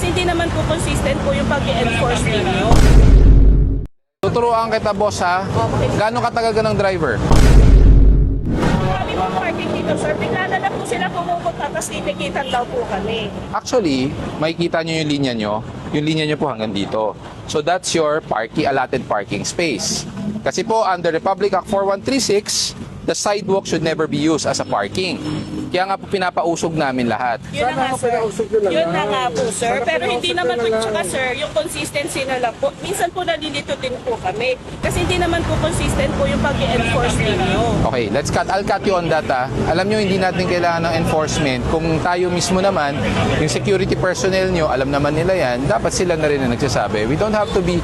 Kasi hindi naman po consistent po yung pag-enforce ninyo. Tuturuan kita, boss, ha? Gaano katagal ka ng driver? Kami po parking dito, sir. Bigla na lang po sila pumupunta, tapos titikitan daw po kami. Actually, makikita nyo yung linya nyo. Yung linya nyo po hanggang dito. So that's your allotted parking space. Kasi po, under Republic Act 4136, the sidewalk should never be used as a parking. Kaya nga po pinapausog namin lahat. Yun na nga, sir. Yun na nga po, sir. Pero hindi naman po, tsaka, sir, yung consistency na lang po. Minsan po nalilito din po kami. Kasi hindi naman po consistent po yung pag-enforce ninyo. Okay, I'll cut you on that, ha. Alam nyo, hindi natin kailangan ng enforcement. Kung tayo mismo naman, yung security personnel nyo, alam naman nila yan, dapat sila na rin na nagsasabi. We don't have to be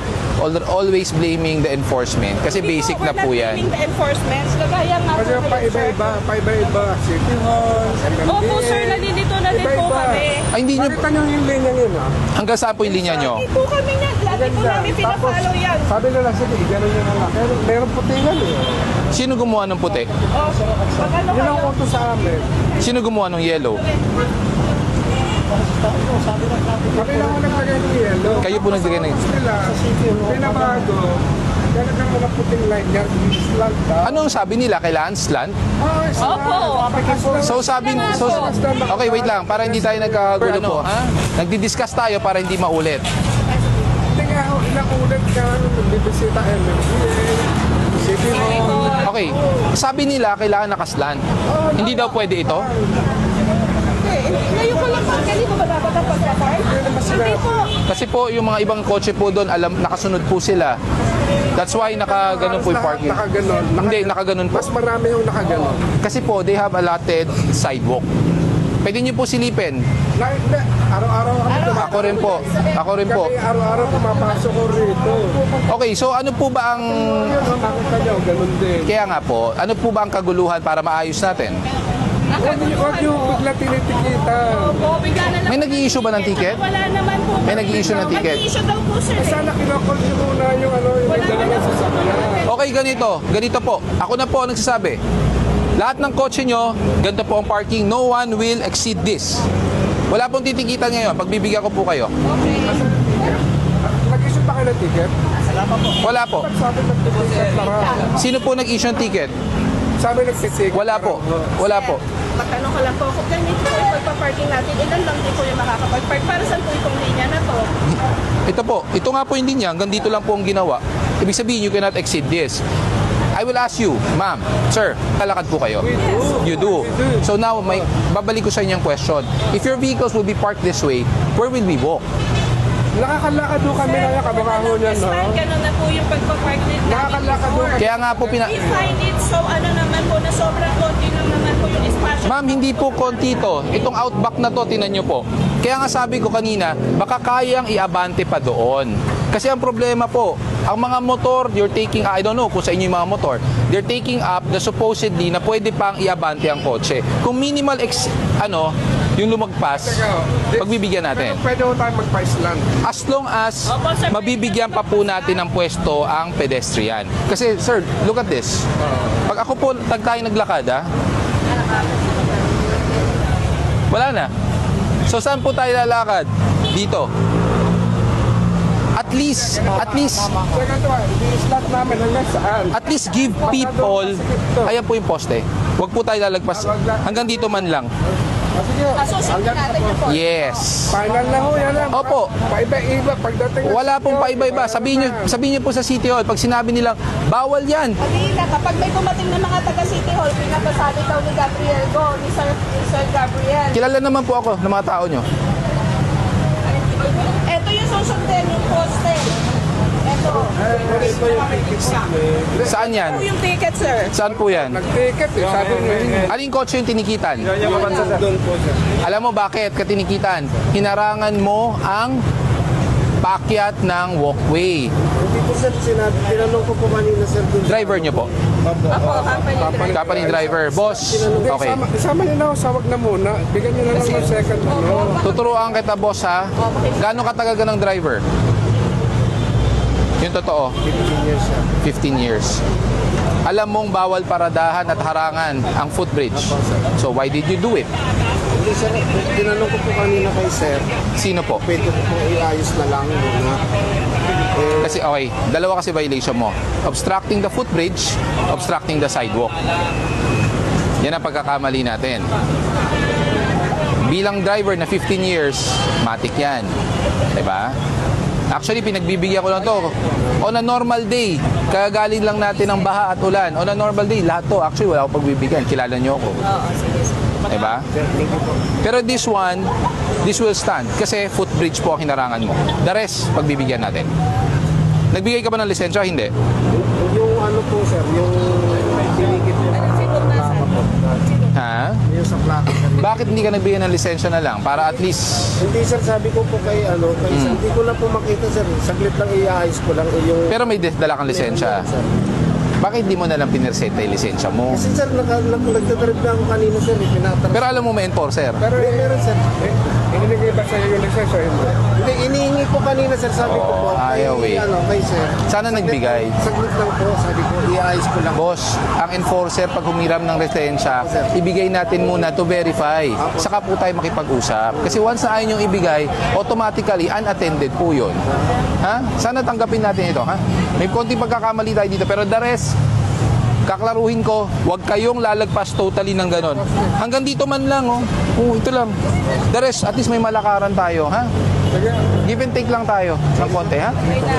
always blaming the enforcement. Kasi basic na po yan. We're not blaming the enforcement. Kagaya nga po Kasi kayo, sir. pa-iba-iba, City Hall, MMDA. Opo, sir, nalilito na din po kami. Ay, hindi nyo, Bakit yung linya yun, ha? hanggang saan po yung linya nyo? Hindi po kami niya. Lagi po namin pinafollow yan. Sabi nila, sige, gano'n yun lang. Pero meron putingan, eh. Sino gumawa ng puti? Oh, pag ano Yun ang kayo, utos sa amin. Sino gumawa ng yellow? Kami lang ang naglagay ng yelo. Kayo po naglagay ng- Sila, pinabago, talagang mga puting line yan, slant, ha? Ano ang sabi nila? Kailangan slant? Opo. So okay, wait lang, para hindi tayo nagkagulo po. Nagdi-discuss tayo para hindi maulit. Hindi nga, ilang ulit ka, nagbibisita MMDA, City Hall. Okay, sabi nila kailangan nakaslant. Hindi daw pwede ito? Ngayon ko lang po, ganito ba dapat ang pagkapark? Hindi po. Kasi po yung mga ibang kotse po doon, nakasunod po sila. That's why nakaganon po yung parking. Nakaganon. Hindi, nakaganon po. Mas marami yung nakaganon. Kasi po, they have allotted sidewalk. Pwede niyo po silipin. Hindi, araw-araw kami Ako rin po. Ako rin po. Kami araw-araw pumapasok ko rito. Okay, so ano po ba ang... Nakita nyo, ganun din. Kaya nga po, ano po ba ang kaguluhan para maayos natin? Huwag yung bigla tinitikita. Opo, bigla na lang. May nag-i-issue ba ng ticket? Wala naman po. May nag-i-issue ng ticket? Nag-i-issue daw po, sir. Sana kinakol nyo muna yung may dala na sasakyan. Okay, ganito po. Ako na po ang nagsasabi. Lahat ng kotse nyo, ganito po ang parking. No one will exceed this. Wala pong titikitan ngayon. Pagbibigyan ko po kayo. Nag-issue pa kayo ng ticket? Wala po. Sabi nag-ticket lang. Sino po nag-issue ng ticket? Sabi nag-ticket. Wala po. Wala po. Magtanong ko lang po, kung ganito po yung pagpaparking natin, ilan lang din po yung makakapag-park? Para saan po itong linya na to? Ito po. Ito nga po yung linya. Hanggang dito lang po ang ginawa. Ibig sabihin, you cannot exceed this. I will ask you, ma'am, sir, talakad po kayo. You do. So now, babalik ko sa inyong question. If your vehicles will be parked this way, where will we walk? Nakakalakad doon kami na kabangaho niyan, no? Ganun na po yung pagpapark natin. Nakakalakad doon. Kaya nga po, We find it so ano naman po, na sobrang konti lang naman po yung espasyo. ma'am, hindi po konti to. Itong outback na to, tinan nyo po. Kaya nga sabi ko kanina, baka kayang iabante pa doon. Kasi ang problema po, ang mga motor, you're taking, I don't know kung sa inyo yung mga motor, they're taking up the supposedly na pwede pang iabante ang kotse. Kung minimal, yung lumagpas, pagbibigyan natin. Pero pwede ko tayo mag-Paisland. As long as mabibigyan pa po natin ng pwesto ang pedestrian. Kasi, sir, look at this. Pag ako po, tayo naglakad, wala na. So, saan po tayo lalakad? Dito. At least, Second one, i-slot namin hanggang saan? at least give people, ayan po yung poste. Huwag po tayo lalagpas. Hanggang dito man lang. Sige, Susunod natin yung po. Yes. final na ho, yan lang. Opo. Paiba-iba, pagdating Wala pong paiba-iba. Sabihin niyo po sa City Hall, pag sinabi nilang, bawal yan. Kanina, kapag may dumating na mga taga City Hall, pinapasabi daw ni Gabriel Go, ni Sir Gabriel. Kilala naman po ako ng mga tao nyo. Ito yung susundin, yung poste. Ito. Ito yung tickets namin. Saan yan? Ito yung ticket, sir. Saan po yan? Nag-ticket eh, sabi nyo. Aling kotse yung tinikitan? Doon po siya. Alam mo bakit ka tinikitan? Hinarangan mo ang paakyat ng walkway. Hindi po sir, tinanong ko po kanina sir. Driver nyo po? Ako, company. Company driver. Boss, okay. Isama nyo na ako, sawag na muna. Bigyan nyo na lang ng second ano. Tuturuan kita, boss, ha? Gaano katagal ka ng driver? Yung totoo? 15 years siya. 15 years. Alam mong bawal paradahan at harangan ang footbridge. So why did you do it? Hindi sir, tinanong ko po kanina kay sir, Sino po? pwede ko po iayos na lang muna. Kasi okay, dalawa kasi violation mo. Obstructing the footbridge, obstructing the sidewalk. Yan ang pagkakamali natin. Bilang driver na 15 years, matik yan. Diba? Actually, pinagbibigyan ko lang to. On a normal day, kagaling lang natin ng baha at ulan. On a normal day, lahat to. Actually, wala akong pagbibigyan. Kilala nyo ako. Oo, sige. Diba? Pero this one, this will stand. Kasi footbridge po ang hinarangan mo. The rest, pagbibigyan natin. Nagbigay ka ba ng lisensya? Hindi. Yung ano po sir, yung tinikit po Anong sino nasa? Ha? yung sa plaka sir. Bakit hindi ka nagbigay ng lisensya na lang? Para at least... Hindi sir, sabi ko po kay kay sir, hindi ko lang po makita sir. Saglit lang iayos ko lang yung... Pero may dala kang lisensya. Sir. Bakit di mo na lang pinireseta yung lisensya mo? Kasi sir, nagtatrip na ako kanina sir, pinatras. Pero alam mo may enforcer. Pero Meron sir. inilagay ba sa'yo yung lisensya? Hindi. Hindi, inihingi ko kanina sir, sabi ko po. ayaw eh. Kay sir. Sana nagbigay. Saglit lang po, sabi ko, iayos ko lang. Boss, ang enforcer pag humiram ng lisensya, ibigay natin muna to verify. Saka po tayo makipag-usap. Kasi once na ayaw niyong ibigay, automatically unattended po yun. Ha? Sana tanggapin natin ito. Ha? May konting pagkakamali tayo dito. Pero the rest, kaklaruhin ko, huwag kayong lalagpas totally ng ganon. Hanggang dito man lang, oh. Ito lang. The rest, at least may malakaran tayo, ha? Give and take lang tayo ng konti, ha? Okay na.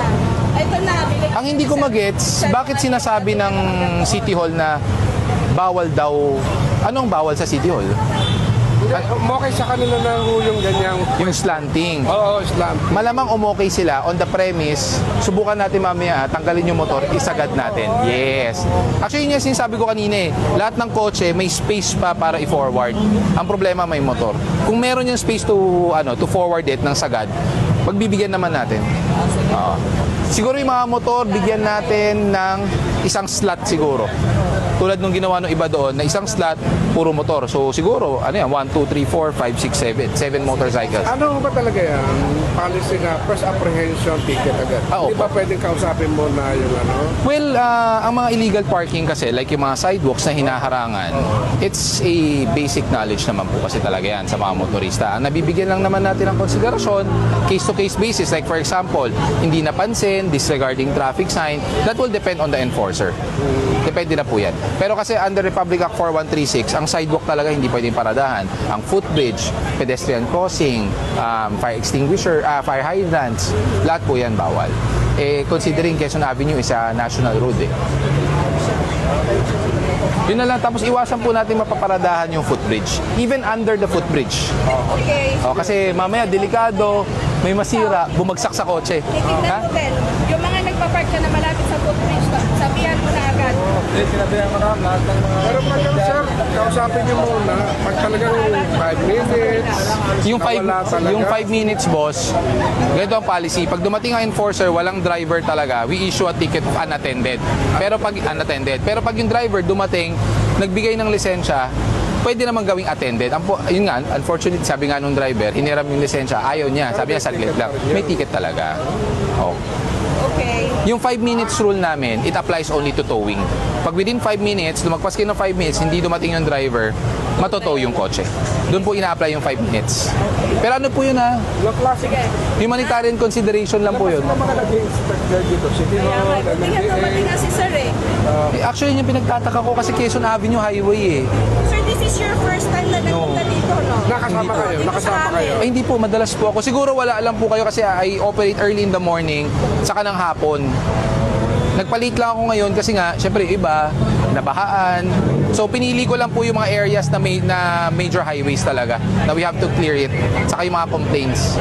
Ito na. Ang hindi ko magets, bakit sinasabi ng City Hall na bawal daw, anong bawal sa City Hall? Okay sa kanila na yung ganyang... Yung slanting. Oo, Islam. Malamang umokay sila on the premise, subukan natin mamaya, tanggalin yung motor, isagad natin. Yes. Actually, yun yung sinasabi ko kanina eh. Lahat ng kotse may space pa para i-forward. Ang problema may motor. Kung meron yung space to forward it ng sagad, pagbibigyan naman natin. Oo. Siguro yung mga motor, bigyan natin ng isang slot siguro. Tulad nung ginawa ng iba doon, na isang slot, puro motor. So siguro, 1, 2, 3, 4, 5, 6, 7 motorcycles. Ano ba talaga yan? Policy na first apprehension ticket agad. Hindi Opo. ba pwedeng kausapin mo na yung ano? Well, ang mga illegal parking kasi, like yung mga sidewalks na hinaharangan, it's a basic knowledge naman po kasi talaga yan sa mga motorista. Ang nabibigyan lang naman natin ng konsiderasyon, case-to-case basis. Like for example, hindi napansin, disregarding traffic sign, that will depend on the enforcer. Depende na po yan. Pero kasi under Republic Act 4136, ang sidewalk talaga hindi pwedeng paradahan. Ang footbridge, pedestrian crossing, fire extinguisher, fire hydrants, lahat po yan bawal. Considering Quezon Avenue is a national road eh. Yun na lang, tapos iwasan po natin mapaparadahan yung footbridge. Even under the footbridge. Okay. Kasi mamaya, delikado, may masira, bumagsak sa kotse. Titignan Ha? mo, Ben. Yung mga nagpapark ka na malapit sa footbridge, sabihan mo na agad. Pero pag sir, kausapin niyo muna. Pag talagang 5 minutes, Yung 5 nawala talaga. yung 5 minutes, boss, ganito ang policy. Pag dumating ang enforcer, walang driver talaga, we issue a ticket of unattended. Pero pag yung driver dumating, nagbigay ng lisensya, pwede naman gawing attended. Yun nga, unfortunately, sabi nga nung driver, hiniram yung lisensya, ayaw niya. Sabi niya, saglit lang. May ticket talaga. Oh. Okay. Yung 5 minutes rule namin, it applies only to towing. Pag within 5 minutes, lumagpas kayo ng 5 minutes, hindi dumating yung driver, matotow yung kotse. Doon po ina-apply yung 5 minutes. Pero ano po yun ha? Sige. Humanitarian consideration lang po yun. mga nag-inspect dito, City Kaya nga, Hall, buti nga dumating nga si Sir eh. Actually, yun yung pinagtataka ko kasi Quezon Avenue Highway eh. Sir, this is your first time na nagpunta dito, no? Nakasama kayo, Dito nakasama sa amin. kayo. Ay, hindi po, madalas po ako. Siguro wala alam po kayo kasi I operate early in the morning, saka ng hapon. Nagpalit lang ako ngayon kasi nga, syempre iba, nabahaan. So pinili ko lang po yung mga areas na, na major highways talaga na we have to clear it. Saka yung mga complaints.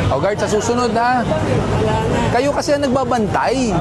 O guard, sa susunod ha. Kayo kasi ang nagbabantay.